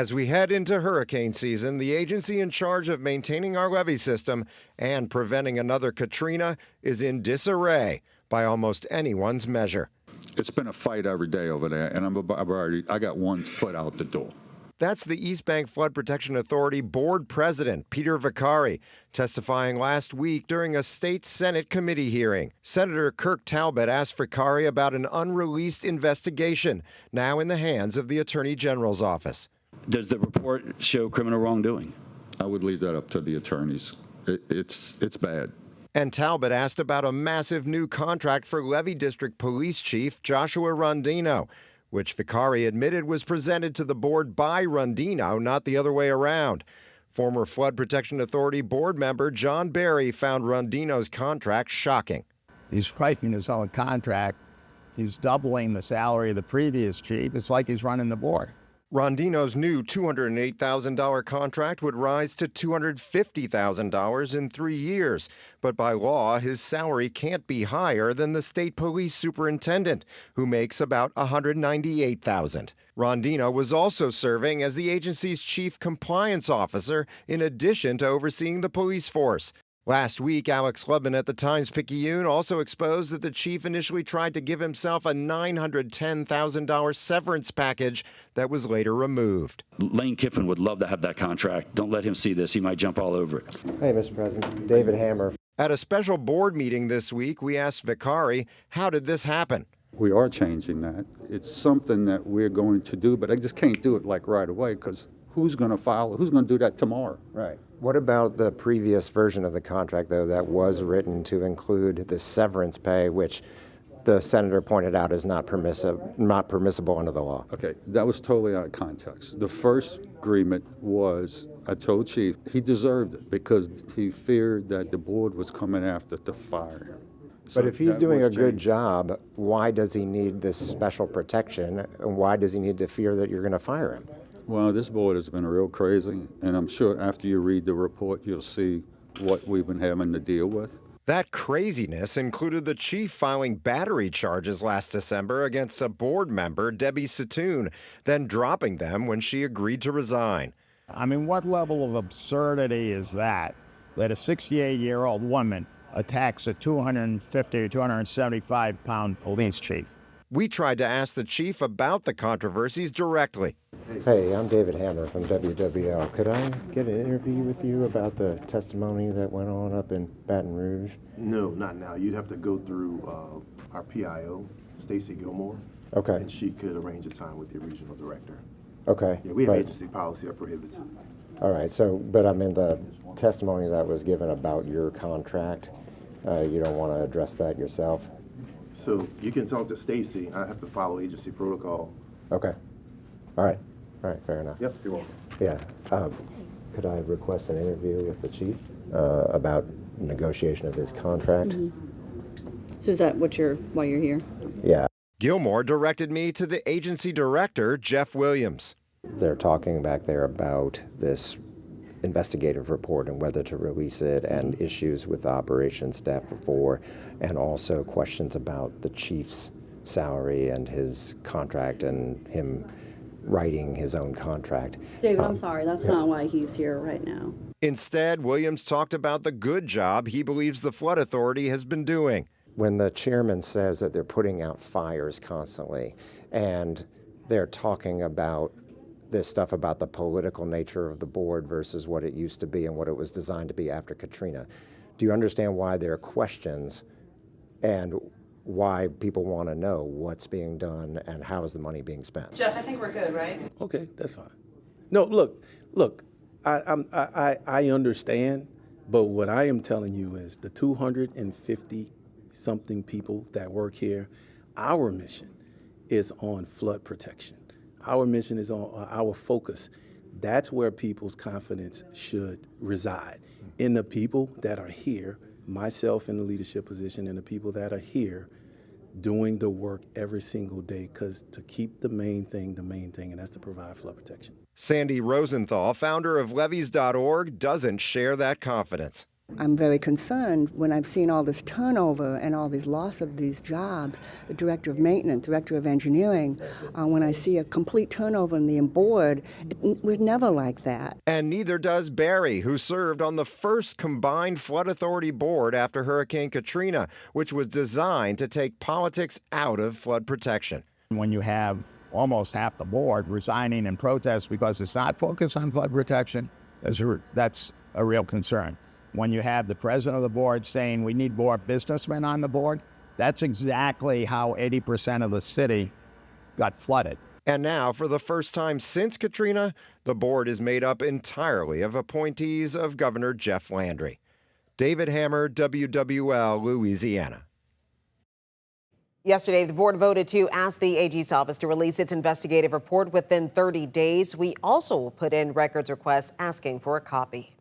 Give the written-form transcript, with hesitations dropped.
As we head into hurricane season, the agency in charge of maintaining our levee system and preventing another Katrina is in disarray by almost anyone's measure. It's been a fight every day over there, and I got 1 foot out the door. That's the East Bank Flood Protection Authority Board President, Peter Vicari, testifying last week during a state Senate committee hearing. Senator Kirk Talbot asked Vicari about an unreleased investigation now in the hands of the Attorney General's office. Does the report show criminal wrongdoing? I would leave that up to the attorneys. It's bad. And Talbot asked about a massive new contract for Levee District Police Chief Joshua Rondino, which Vicari admitted was presented to the board by Rondino, not the other way around. Former Flood Protection Authority board member John Berry found Rondino's contract shocking. He's striking his own contract. He's doubling the salary of the previous chief. It's like he's running the board. Rondino's new $208,000 contract would rise to $250,000 in 3 years. But by law, his salary can't be higher than the state police superintendent, who makes about $198,000. Rondino was also serving as the agency's chief compliance officer in addition to overseeing the police force. Last week, Alex Lubman at the Times-Picayune also exposed that the chief initially tried to give himself a $910,000 severance package that was later removed. Lane Kiffin would love to have that contract. Don't let him see this. He might jump all over it. Hey, Mr. President. David Hammer. At a special board meeting this week, we asked Vicari, how did this happen? We are changing that. It's something that we're going to do, but I just can't do it like right away because who's going to file it? Who's going to do that tomorrow? Right. What about the previous version of the contract, though, that was written to include the severance pay, which the senator pointed out is not permissible under the law? Okay, that was totally out of context. The first agreement was, I told Chief, he deserved it because he feared that the board was coming after to fire him. But if he's doing a good job, why does he need this special protection? And why does he need to fear that you're going to fire him? Well, this board has been real crazy, and I'm sure after you read the report, you'll see what we've been having to deal with. That craziness included the chief filing battery charges last December against a board member, Debbie Satoon, then dropping them when she agreed to resign. I mean, what level of absurdity is that a 68-year-old woman attacks a 250 or 275-pound police chief? We tried to ask the chief about the controversies directly. Hey, I'm David Hammer from WWL. Could I get an interview with you about the testimony that went on up in Baton Rouge? No, not now. You'd have to go through our PIO, Stacy Gilmore. Okay. And she could arrange a time with the regional director. Okay. Yeah, we have agency policy that prohibits it. All right, so, but I mean, the testimony that was given about your contract, you don't want to address that yourself? So you can talk to Stacy. I have to follow agency protocol. Okay. All right, fair enough. Yep, you're welcome. Yeah. Could I request an interview with the chief about negotiation of his contract? Mm-hmm. So is that why you're here? Yeah. Gilmore directed me to the agency director, Jeff Williams. They're talking back there about this investigative report and whether to release it, and issues with the operations staff before, and also questions about the chief's salary and his contract and him writing his own contract. David, I'm sorry, that's not why he's here right now. Instead, Williams talked about the good job he believes the Flood Authority has been doing. When the chairman says that they're putting out fires constantly, and they're talking about this stuff about the political nature of the board versus what it used to be and what it was designed to be after Katrina, do you understand why there are questions and why people want to know what's being done and how is the money being spent? Jeff, I think we're good, right? Okay, that's fine. No, look, I understand, but what I am telling you is the 250-something people that work here, our mission is on flood protection. Our mission is on our focus. That's where people's confidence should reside. In the people that are here, myself in the leadership position, and the people that are here doing the work every single day, because to keep the main thing, and that's to provide flood protection. Sandy Rosenthal, founder of levees.org, doesn't share that confidence. I'm very concerned when I've seen all this turnover and all this loss of these jobs, the director of maintenance, director of engineering, when I see a complete turnover in the board, we're never like that. And neither does Barry, who served on the first combined flood authority board after Hurricane Katrina, which was designed to take politics out of flood protection. When you have almost half the board resigning in protest because it's not focused on flood protection, that's a real concern. When you have the president of the board saying we need more businessmen on the board, that's exactly how 80% of the city got flooded. And now, for the first time since Katrina, the board is made up entirely of appointees of Governor Jeff Landry. David Hammer, WWL, Louisiana. Yesterday, the board voted to ask the AG's office to release its investigative report within 30 days. We also will put in records requests asking for a copy.